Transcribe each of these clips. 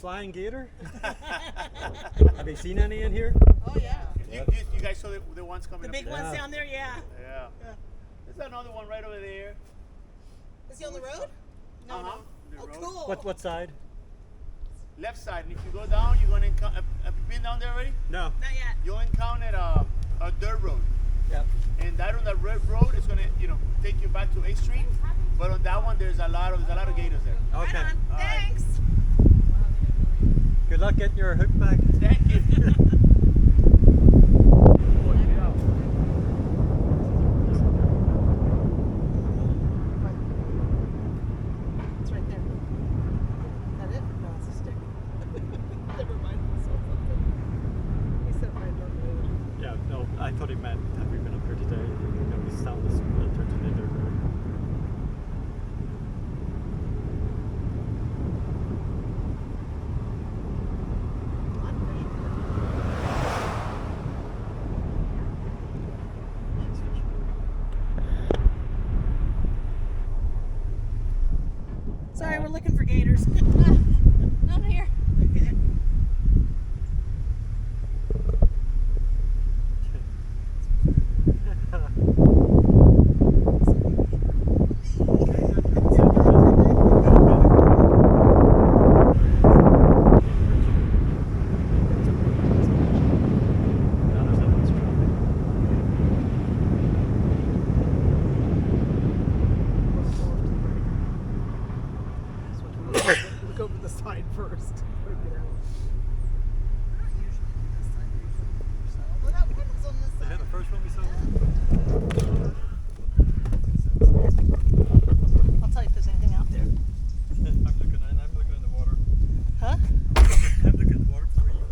flying gator? Have you seen any in here? Oh yeah. You guys saw the ones coming The up big there? ones down there, yeah. Yeah. There's another one right over there. Is he on the road? No, Uh-huh. no. The Oh, road. cool. What side? Left side. And if you go down, you're gonna encounter. Have you been down there already? No. Not yet. You'll encounter a dirt road. Yep. And that on that red road is gonna, take you back to 8th Street. But on that one, there's a lot of gators there. Okay. Right on. All right. Thanks. Good luck getting your hook back. Thank you. It's right there. Is that it? No, it's a stick. Never mind. He said right on the road. Yeah, no, I thought he meant, have you been up here today? You know, the sound is turned into dirt road. we're looking for gators. Over here. Okay. Look over the side first. Yeah, the first one we saw. I'll tell you if there's anything out there. I'm looking in the water. Huh? I'm looking in the water before you go.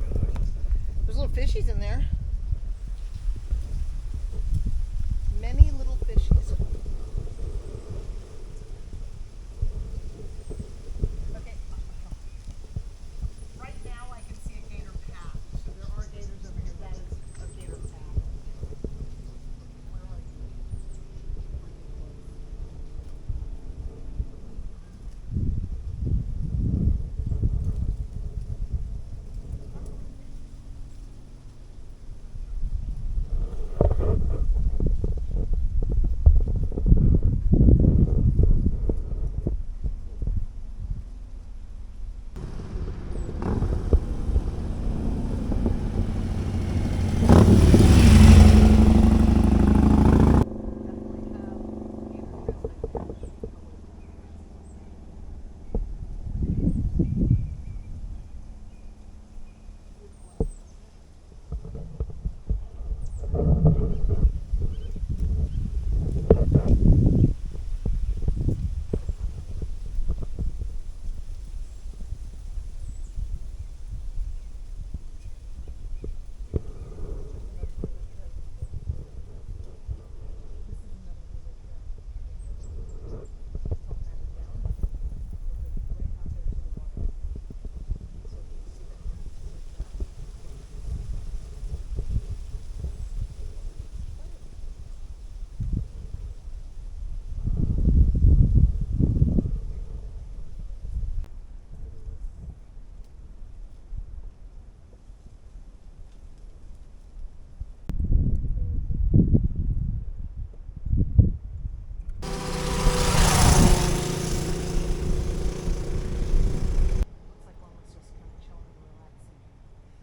There's little fishies in there. Many little fishies. Okay. Right now I can see a gator path. So there are gators over here. That is a gator path. Where are you?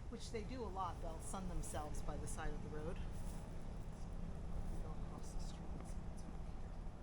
Which they do a lot. They'll sun themselves by the side of the road. We go across the street and see what's over here.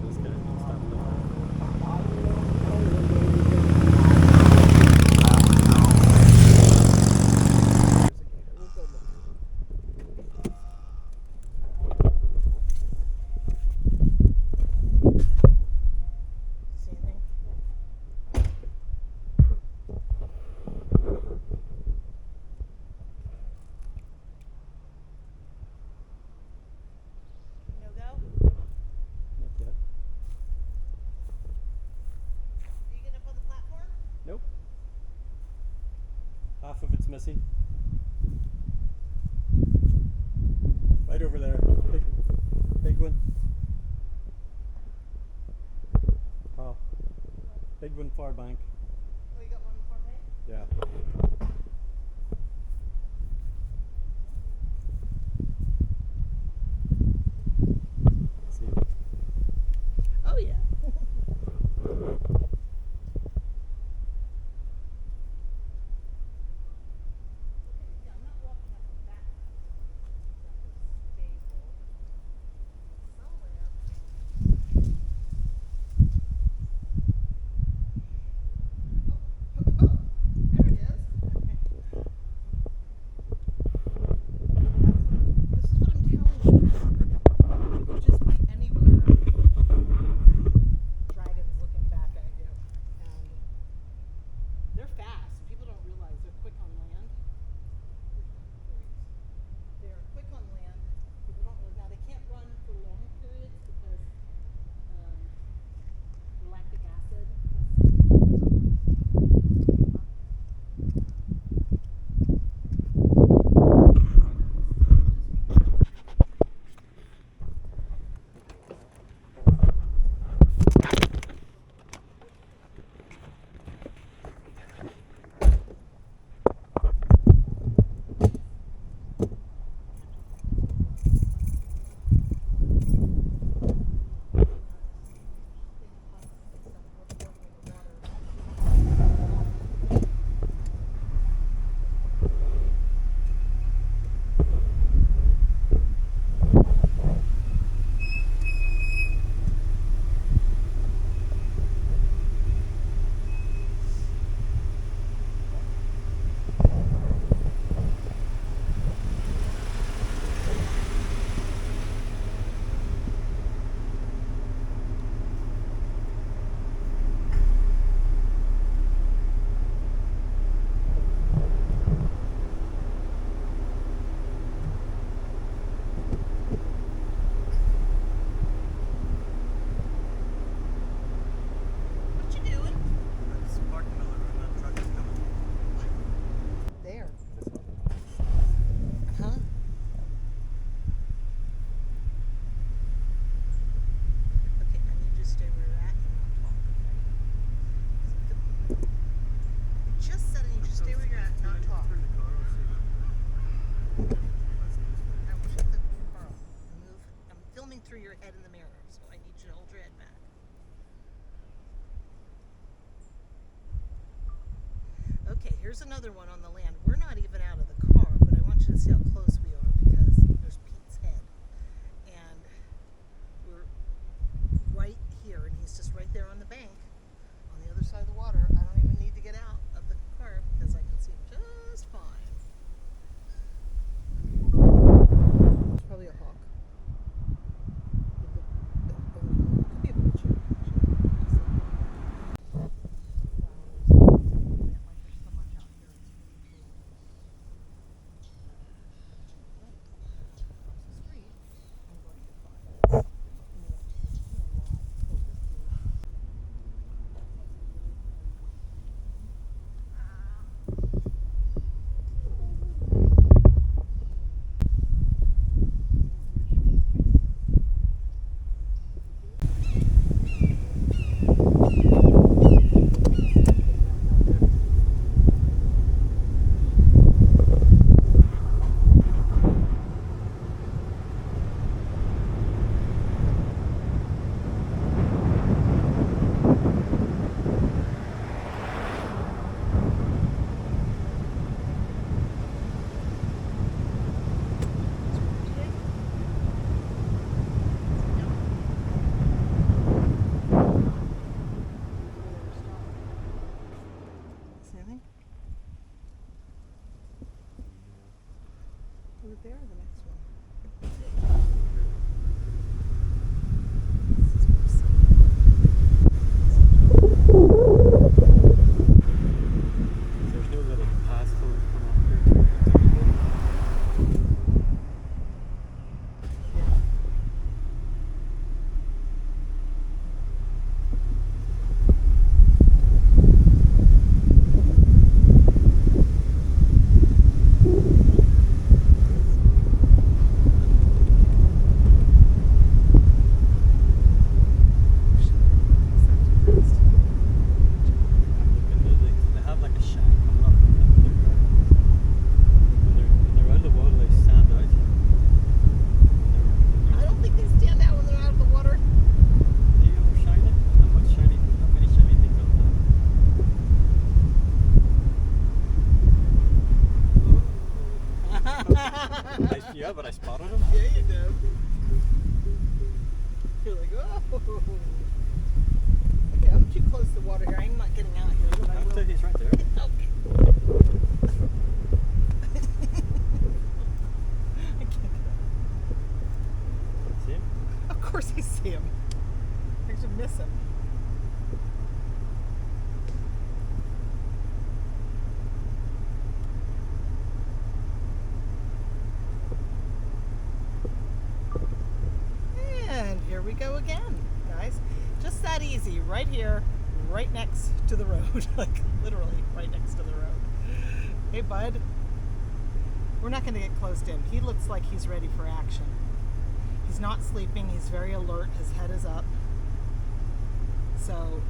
This guy needs to stop looking. We'll go look. See anything? No go? Not yet. Are you getting up on the platform? Nope. Half of it's missing. Right over there. Big one. Oh. Big one far bank. Oh, you got one for me? Yeah. See it? Oh, yeah. Yeah, I'm not walking up on that. Stable. Somewhere. There it is. through your head in the mirror. So I need you to hold your head back. Okay, here's another one on the land. We're not even out of the car, but I want you to see how close we are because there's Pete's head. And we're right here, and he's just right there on the bank on the other side of the water. I don't even need to get out of the car because I can see him just fine. It's probably a hawk. Could be a vulture. Over there or the next one? This is more silly. There's no little pass code come up here. They have like a shack coming up in their yard. When they're out of the water, they stand out. I don't think they stand out when they're out of the water. They are shiny. Not much shiny. Not many shiny things on that. Yeah, but I spotted them. Yeah, you do. You're like, oh. Okay, I'm too close to the water here. I'm not getting out here, but I will. He's right there. Okay. I can't get out. See him? Of course I see him. I should miss him. And here we go again, guys. Just that easy, right here, right next to the road. Like literally right next to the road. Hey bud, we're not going to get close to him. He looks like he's ready for action. He's not sleeping, he's very alert, his head is up. So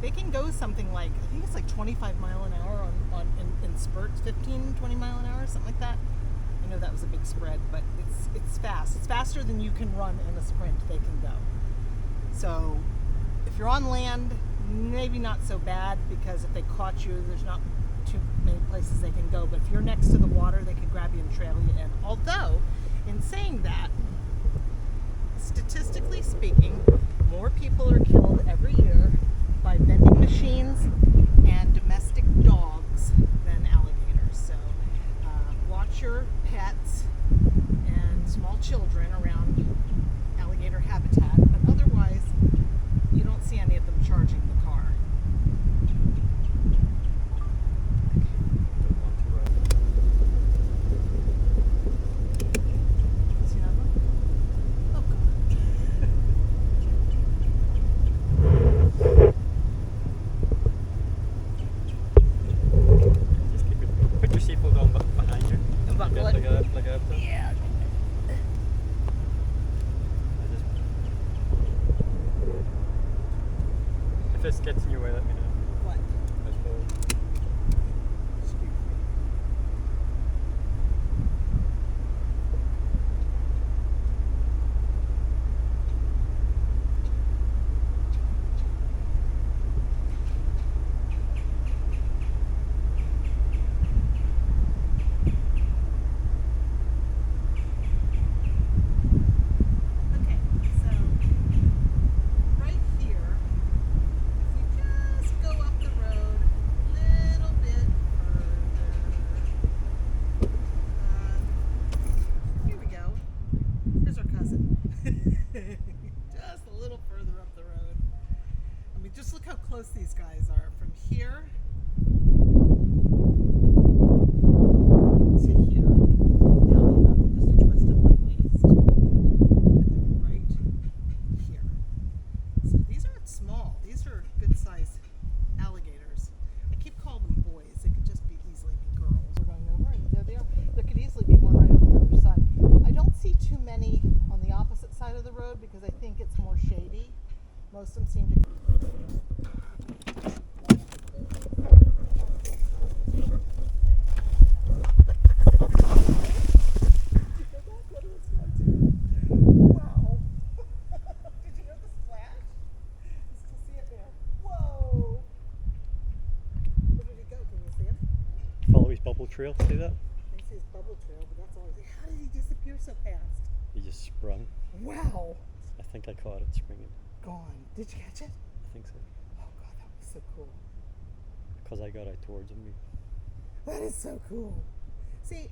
they can go something like, I think it's like 25 mile an hour in spurts, 15, 20 mile an hour, something like that. I know that was a big spread, but it's fast. It's faster than you can run in a sprint, they can go. So if you're on land, maybe not so bad, because if they caught you, there's not too many places they can go. But if you're next to the water, they could grab you and trail you in. Although, in saying that, statistically speaking, more people are killed every year by vending machines and domestic dogs than alligators. So watch your pets and small children around alligator habitat, but otherwise you don't see any of them charging the car. See that one? Oh God. Just keep it. Put your seatbelt on behind you. And buckle Like it. like a Yeah. If this gets in your way, let me know. What? I suppose. Excuse me. close these guys are. From here to here. Now give up just a twist of my waist. And then right here. So these aren't small. These are good sized alligators. I keep calling them boys. They could just be easily be girls. We're going over and there they are. There could easily be one right on the other side. I don't see too many on the opposite side of the road because I think it's more shady. Most of them seem to. Wow. Did you hear the splash? You still see it there. Whoa. Where did he go? Can you see him? Follow his bubble trail. See that? I see his bubble trail, but that's all. How did he disappear so fast? He just sprung. Wow. I think I caught it springing. Gone. Did you catch it? I think so. Oh God, that was so cool. Because I got out towards him. That is so cool. See,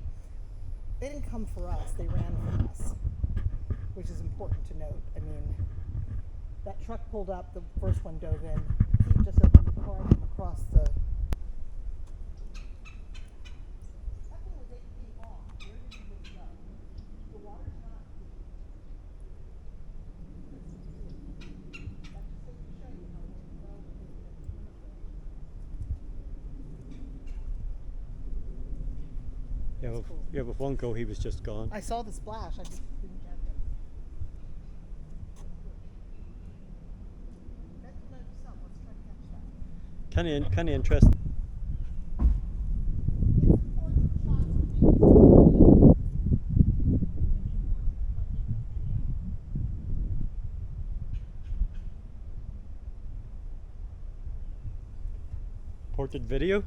they didn't come for us, they ran from us, which is important to note. I mean, that truck pulled up, the first one dove in. He just opened the car from across the. That thing was 8 feet long. Where did he just go? The water's not. That just goes to show you how well they've been Yeah, with one go he was just gone. I saw the splash, I just didn't catch him. Bet you know yourself, let's try to catch that. Kind of interesting. It's important for shots to be Ported video.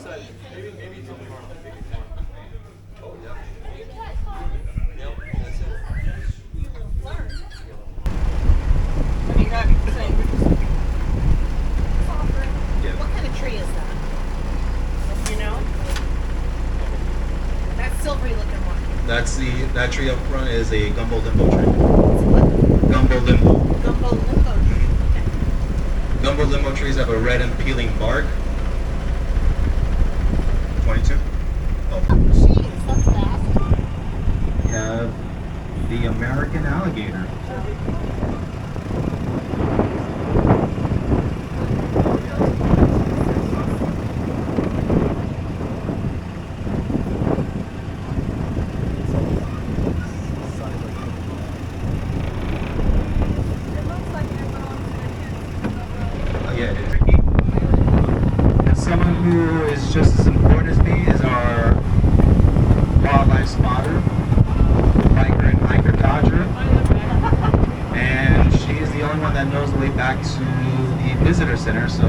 What do you got? What kind of tree is that? You know? That silvery looking one. That tree up front is a gumbo limbo tree. It's a what? Gumbo limbo. Gumbo limbo tree. Okay. Gumbo limbo trees have a red and peeling bark. 22. Oh. Jeez, that's fast. We have the American alligator. Yeah, it is. And someone who is just as important as me is our wildlife spotter, biker and hiker dodger. And she is the only one that knows the way back to the visitor center. So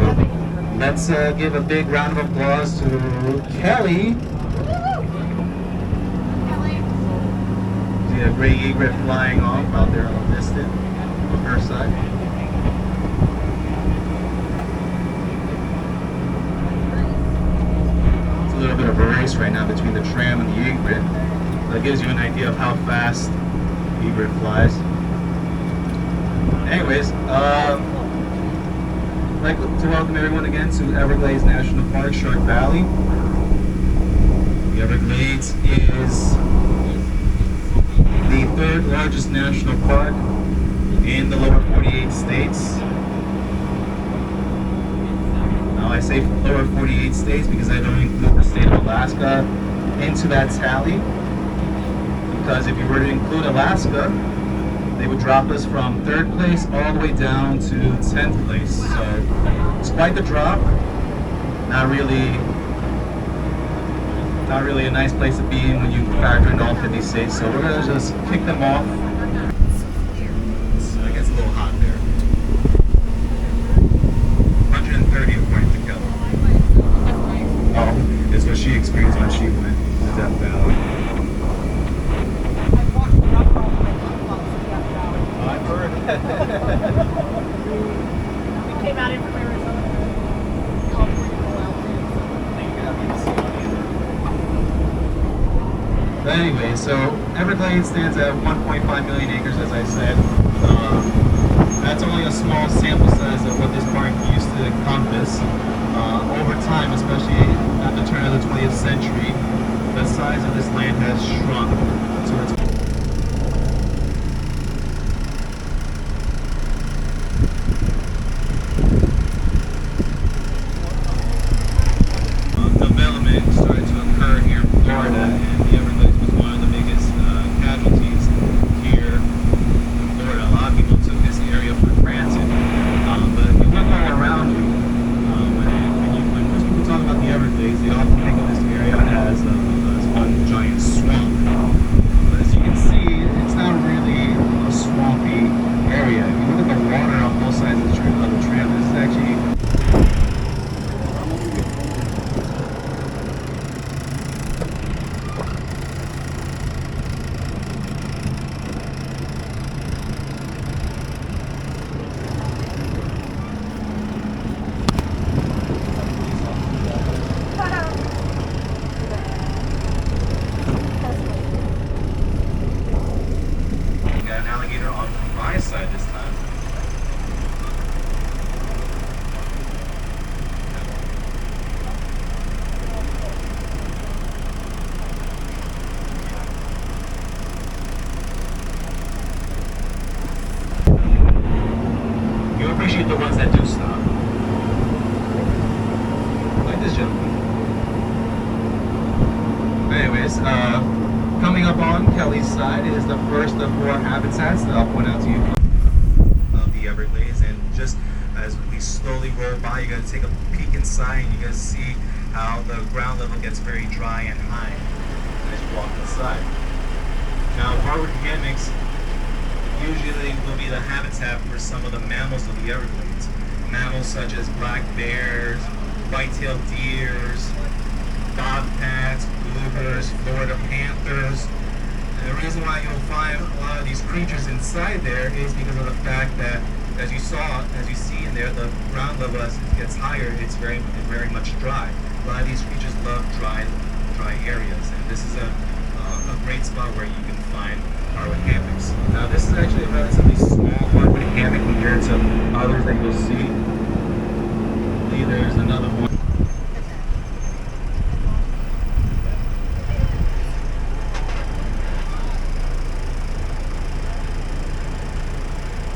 let's give a big round of applause to Kelly. See a gray egret flying off out there on the distance on her side. A little bit of a race right now between the tram and the egret. That gives you an idea of how fast the egret flies. Anyways, I'd like to welcome everyone again to Everglades National Park, Shark Valley. The Everglades is the third largest national park in the lower 48 states. I say lower 48 states because I don't include the state of Alaska into that tally. Because if you were to include Alaska, they would drop us from 3rd place all the way down to 10th place. So it's quite the drop. Not really a nice place to be in when you factor in all 50 states. So we're gonna just kick them off. I guess a little hot there. 130 according to Kelly. Oh, it's what she experienced when she went to Death Valley. I walked around all the way to Death Valley. I've heard. We came out in from Arizona. All pretty cool out there. But anyway, so Everglades stands at 1.5 million acres, as I said. That's only a small sample size of what this park used to encompass. Over time, especially at the turn of the 20th century, the size of this land has shrunk to its development started to occur here in Florida, and the Everglades was one of the biggest casualties here in Florida. A lot of people took this area for granted, but if you look all around you, when most people talk about the Everglades, they often think of this area as one giant swamp. But as you can see, it's not really a swampy area. If you look at the water on both sides of the trail, this is actually got an alligator on my side this time. You appreciate the ones that do stop. Like this gentleman. Anyways, coming up on Kelly's side is the first of 4 habitats that I'll point out to you of the Everglades. And just as we slowly roll by, you gotta take a peek inside and you gotta see how the ground level gets very dry and high as you walk inside. Now, hardwood hammocks usually will be the habitat for some of the mammals of the Everglades. Mammals such as black bears, white-tailed deers, find a lot of these creatures inside there is because of the fact that, as you see in there, the ground level as it gets higher, it's very much dry. A lot of these creatures love dry areas, and this is a great spot where you can find hardwood hammocks. Now, this is actually a relatively small hardwood hammock compared to others that you'll see. There's another one.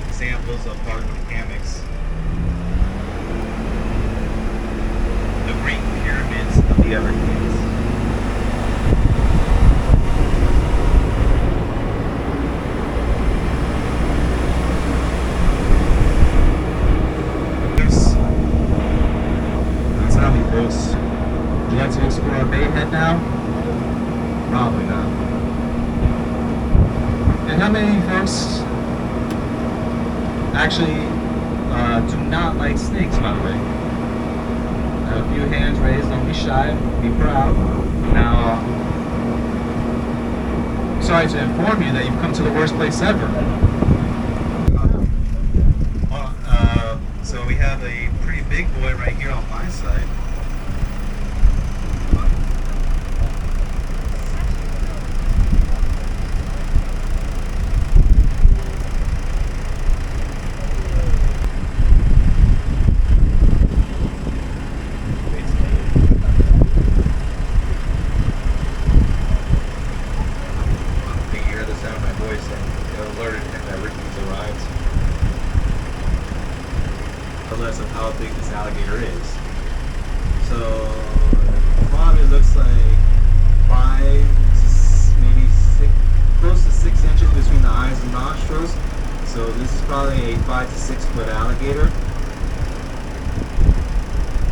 Examples of hardwood hammocks. The Great Pyramids of the Everglades. That's how we folks. Would you like to explore Bayhead now? Probably not. And how many folks actually do not like snakes, by the way? A few hands raised, don't be shy, be proud. Now, sorry to inform you that you've come to the worst place ever. So we have a pretty big boy right here on my side. Of how big this alligator is. So probably looks like 5, maybe 6, close to 6 inches between the eyes and nostrils. So this is probably a 5 to 6 foot alligator.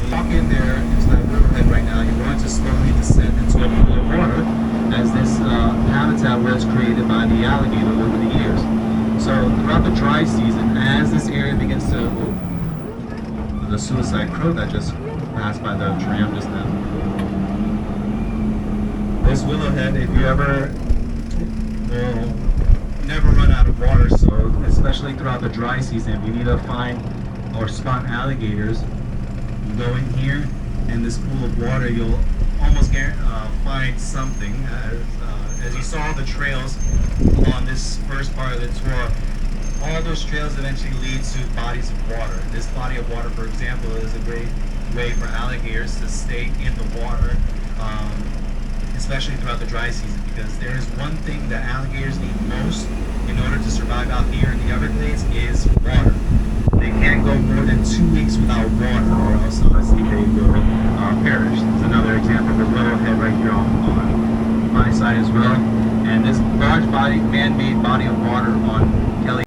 You walk in there into that riverhead right now, you're going to slowly descend into a pool of water, as this habitat was created by the alligator over the years. So throughout the dry season, as this area begins to the suicide crow that just passed by the tram just now. This willowhead, if you ever will never run out of water, so especially throughout the dry season, if you need to find or spot alligators, you go in here in this pool of water, you'll almost find something. As you saw the trails along this first part of the tour, all those trails eventually lead to bodies of water. This body of water, for example, is a great way for alligators to stay in the water, especially throughout the dry season, because there is one thing that alligators need most in order to survive out here in the Everglades is water. They can't go more than 2 weeks without water, or else honestly they will perish. There's another example of a willowhead right here on my side as well. And this large man-made body of water on Kelly.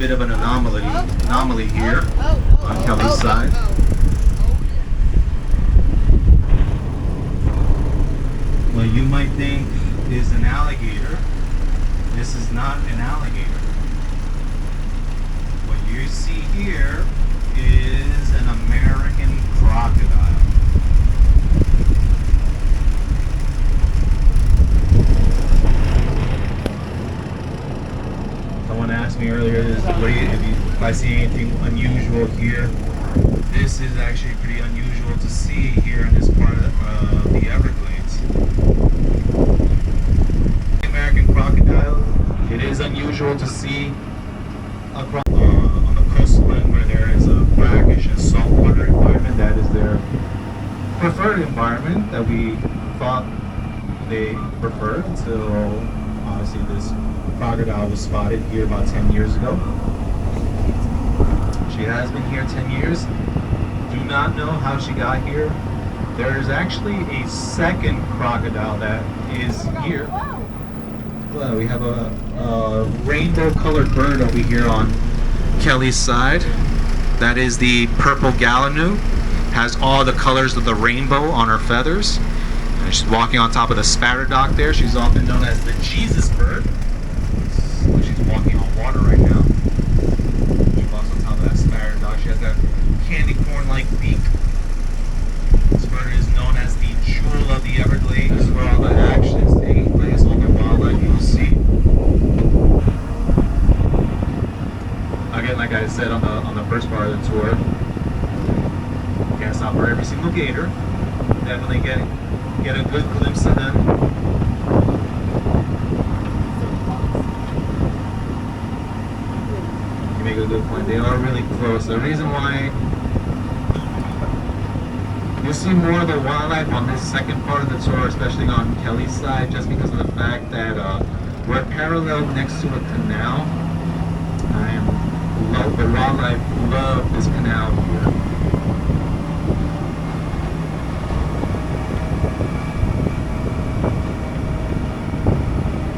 bit of an anomaly here on Kelly's side. What you might think is an alligator, this is not an alligator. What you see here is an American crocodile. Someone asked me earlier, if I see anything unusual here. This is actually pretty unusual to see here in this part of the Everglades. American crocodile. It is unusual to see across, on the coastline where there is a brackish and saltwater environment. That is their preferred environment that we thought they preferred until obviously this crocodile was spotted here about 10 years ago. She has been here 10 years. Do not know how she got here. There is actually a second crocodile that is here. Well, we have a rainbow colored bird over here on Kelly's side. That is the purple gallinoo. Has all the colors of the rainbow on her feathers. And she's walking on top of the spatter dock there. She's often known as the Jesus bird. She's walking on water right now. She walks on top of that spatter dock. She has that candy corn-like beak. This bird is known as the jewel of the Everglades. This is where all the action is taking place, all the wildlife you'll see. Again, like I said on the first part of the tour, you can't stop for every single gator. Definitely get a good glimpse of them. You make a good point. They are really close. The reason why you'll see more of the wildlife on this second part of the tour, especially on Kelly's side, just because of the fact that we're parallel next to a canal. The wildlife love this canal here.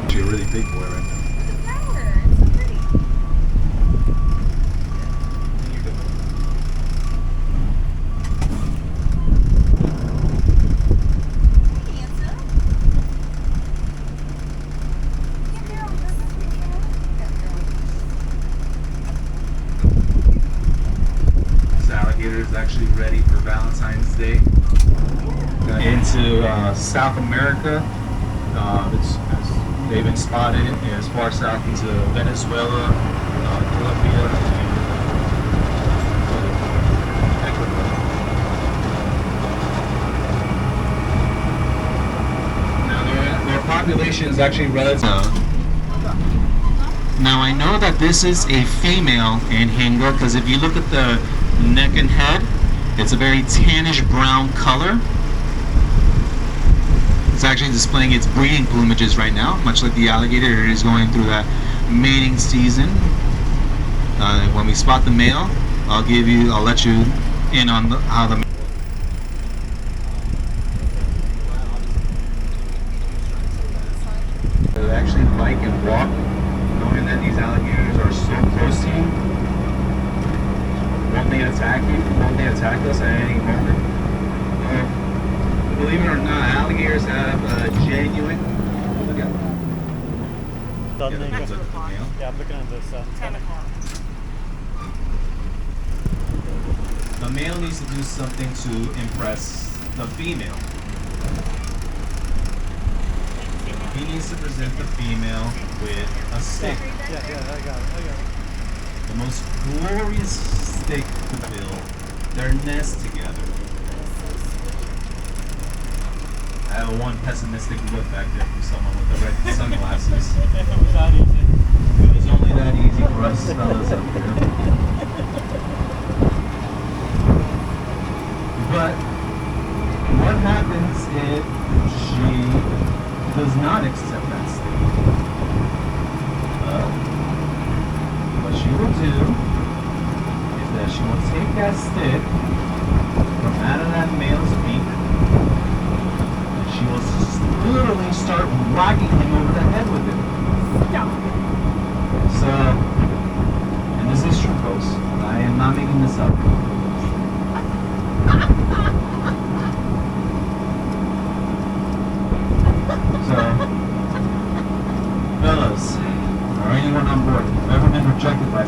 She's a really big boy right now. The flower, it's so pretty. Here you go. Hey, handsome. Yeah, girl, this is pretty girl. Yeah, girl. This alligator is actually ready for Valentine's Day. Into South America. They've been spotted as far south into Venezuela, Colombia, and Ecuador. Now their population is actually relative. Now I know that this is a female anhinga because if you look at the neck and head, it's a very tannish brown color. It's actually displaying its breeding plumages right now, much like the alligator. It is going through that mating season. When we spot the male, I'll let you in on how the they actually bike and walk, knowing that these alligators are so close to you. Won't they attack you? Won't they attack us at any moment? Believe it or not, alligators have a genuine. Look at Doesn't That's it? what o'clock. Yeah, I'm looking at this. 10 o'clock. the male needs to do something to impress the female. He needs to present the female with a stick. Yeah, I got it. The most glorious stick to build their nest together. I have one pessimistic look back there from someone with the red sunglasses. It was that easy. It was only that easy for us fellas up here. But what happens if she does not accept that stick? What she will do is that she will take that stick from out of that male's beak. She will literally start whacking him over the head with it. Yeah. So,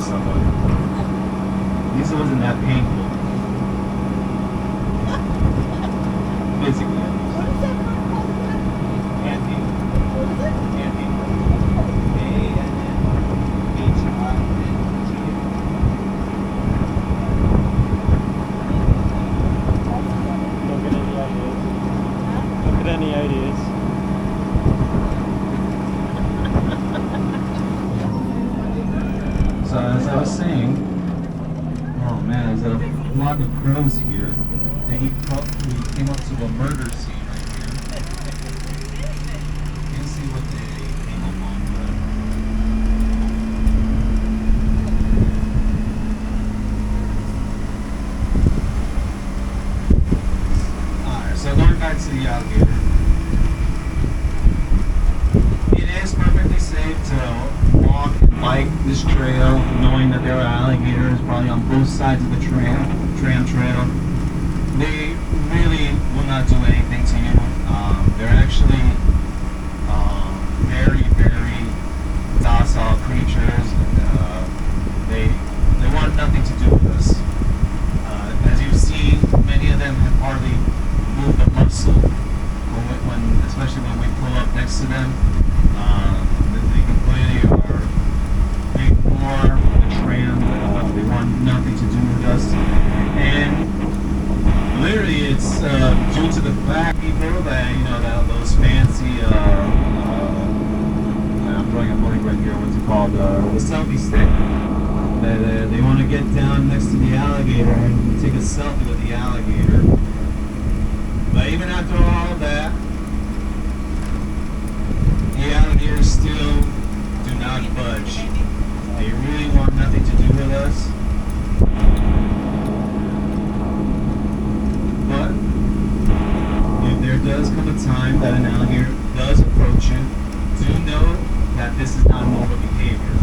someone. At least it wasn't that painful. Physically, at least. What is that bird called again? Anthony. What is it? Anthony. A-N-N-H-I-N-T. Don't get any ideas. Don't get any ideas. So as I was saying, oh man, there's a flock of crows here. And we came up to a murder scene right here. You can see what they came up on. Alright, so going back to the alligator. It is perfectly safe to walk and bike this trail, knowing that there are alligators probably on both sides of the tram trail. They really will not do anything to you. They're actually very, very docile creatures. And, they want nothing to do with us. As you've seen, many of them have hardly moved a muscle. Especially when we pull up next to them, they completely are ignore the tram. They want nothing to do with us. And literally, it's due to the fact, people, that, you know, that those fancy, I'm drawing a blank right here, what's it called, the selfie stick. They want to get down next to the alligator and take a selfie with the alligator. But even after all of that, the alligators still do not budge. They really want nothing to do with us. But if there does come a time that an alligator does approach you, do know that this is not normal behavior.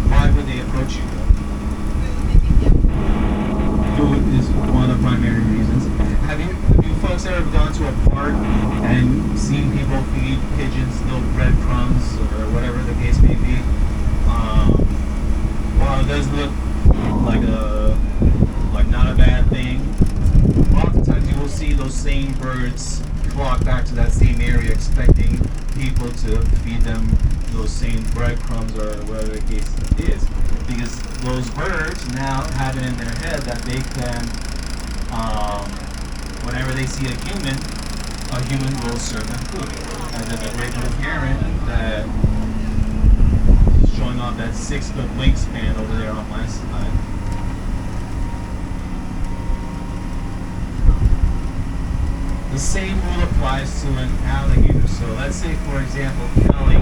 Why would they approach you? Food is one of the primary reasons. Have you folks ever gone to a park and seen people feed pigeons little breadcrumbs or whatever the case may be? While it does look like not a bad thing, oftentimes you will see those same birds flock back to that same area expecting people to feed them those same breadcrumbs or whatever the case is. Because those birds now have it in their head that they can, whenever they see a human will serve them food. And there's a great little parent that is showing off that 6-foot wingspan over there on my side. The same rule applies to an alligator. So let's say, for example, Kelly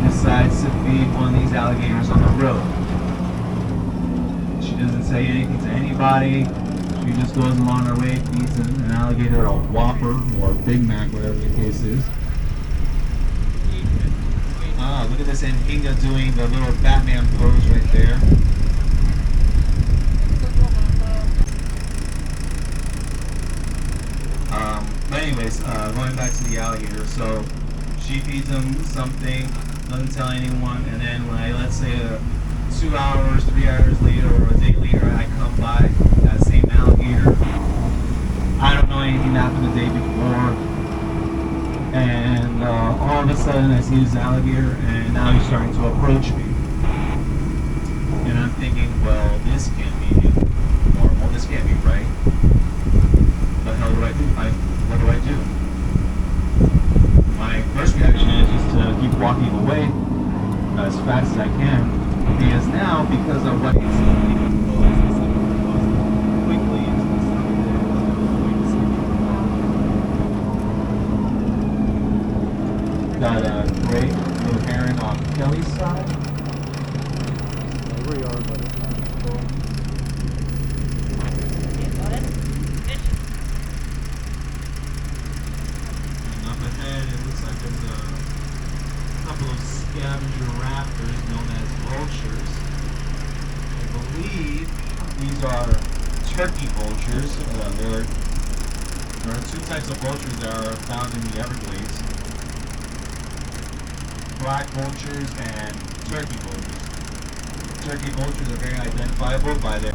decides to feed one of these alligators on the road. She doesn't say anything to anybody. She just goes along her way, feeds an alligator a Whopper or a Big Mac, whatever the case is. Ah, look at this Anhinga doing the little Batman pose right there. But anyways, going back to the alligator, so she feeds him something, doesn't tell anyone, and then when let's say 2 hours, 3 hours later, or a day later, I come by that same alligator. I don't know anything that happened the day before, and all of a sudden I see this alligator, and now he's starting to approach me. And I'm thinking, well, this can't be normal, this can't be right. What the hell do I do? What do I do? My first reaction is just to keep walking away as fast as I can, because now, because of what he's quickly got a great little heron on Kelly's side. There we are, buddy. Up ahead, it looks like there's a couple of scavenger raptors known as vultures. I believe these are turkey vultures. There are two types of vultures that are found in the Everglades. Black vultures and turkey vultures. turkey vultures are very identifiable by their.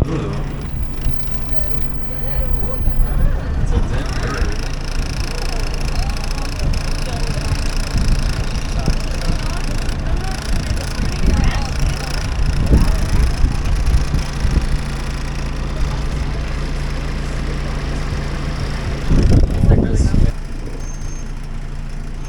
Ooh. It's a dead bird.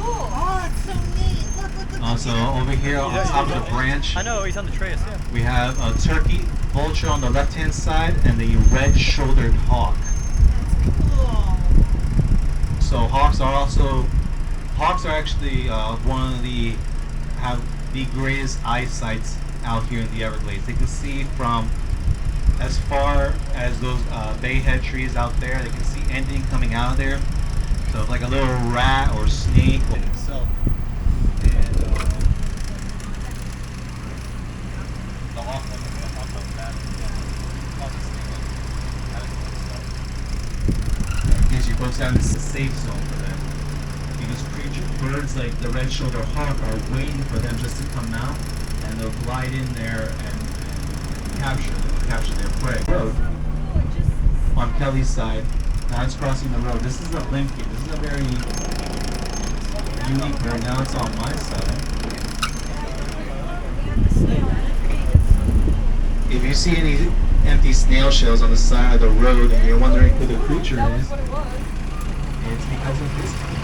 Oh, it's so neat. Look. Also, over here on top of the branch, I know, he's on the trace, yeah. we have a turkey vulture on the left-hand side and the red-shouldered hawk. Cool. So hawks are actually one of the have the greatest eyesights out here in the Everglades. They can see from as far as those bayhead trees out there. They can see anything coming out of there. So like a little rat or snake or himself. And the hawk comes back. In case you folks have, this is a safe zone for them. Because birds like the red-shouldered hawk are waiting for them just to come out, and they'll glide in there and capture their prey. Road on Kelly's side. Now it's crossing the road. This is a limpkin. This is a very unique bird. Now it's on my side. If you see any empty snail shells on the side of the road and you're wondering who the creature is, it's because of this creature.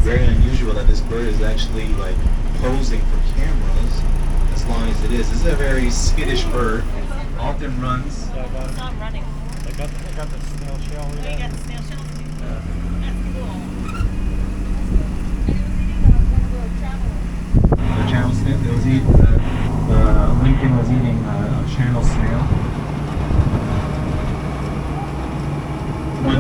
Very unusual that this bird is actually like posing for cameras as long as it is. This is a very skittish bird. Often runs. Yeah, I got It's him. not running. I got the snail shell. Oh, you got the snail shells too? Yeah. That's cool. The channel snail. It was eating. Lincoln was eating a channel snail. When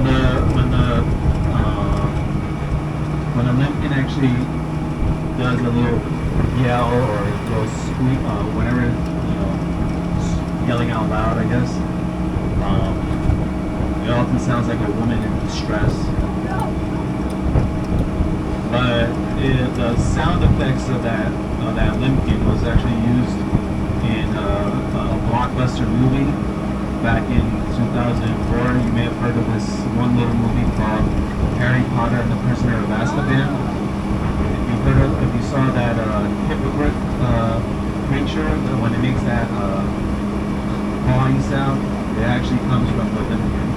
the Lincoln actually does a little yell or goes squeak, whenever yelling out loud, I guess. It often sounds like a woman in distress. But the sound effects of that limpkin was actually used in a blockbuster movie back in 2004. You may have heard of this one little movie called Harry Potter and the Prisoner of Azkaban. If you saw that hypocrite creature, when it makes that pawing sound, it actually comes from the limpkin.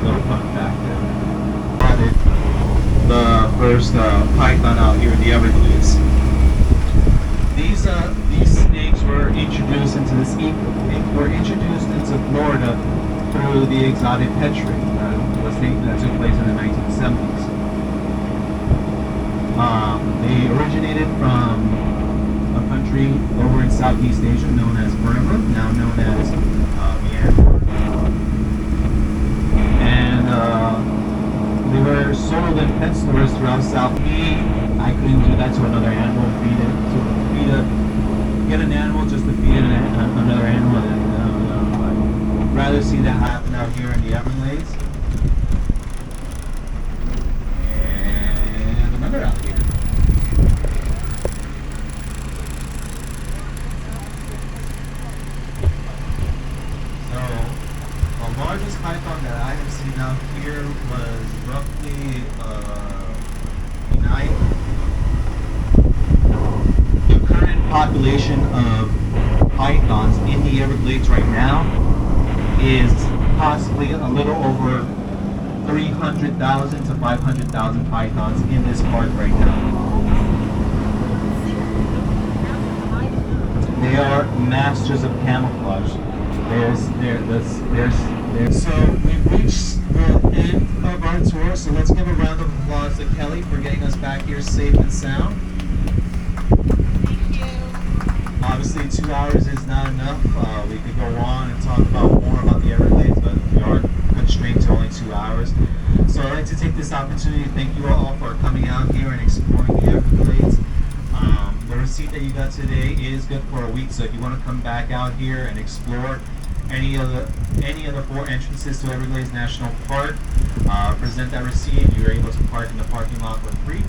Little fun fact there. The first python out here in the Everglades. These snakes were introduced into Florida through the exotic pet trade that took place in the 1970s. They originated from a country over in Southeast Asia known as Burma, now known as Myanmar. And they were sold in pet stores throughout South. I couldn't do that to another animal, get an animal just to feed another animal. I'd rather see that happen out here in the Everglades. And another alligator. So, the largest python that I have seen out here was roughly 9. The current population of pythons in the Everglades right now is possibly a little over 300,000 to 500,000 pythons in this park right now. They are masters of camouflage. So we've reached the end of our tour, so let's give a round of applause to Kelly for getting us back here safe and sound. Thank you. Obviously 2 hours is not enough. We could go on and talk about more about the Everglades, but we are constrained to only 2 hours. So I'd like to take this opportunity to thank you all for coming out here and exploring the Everglades. The receipt that you got today is good for a week, so if you want to come back out here and explore any of the 4 entrances to Everglades National Park. Present that receipt. You're able to park in the parking lot for free.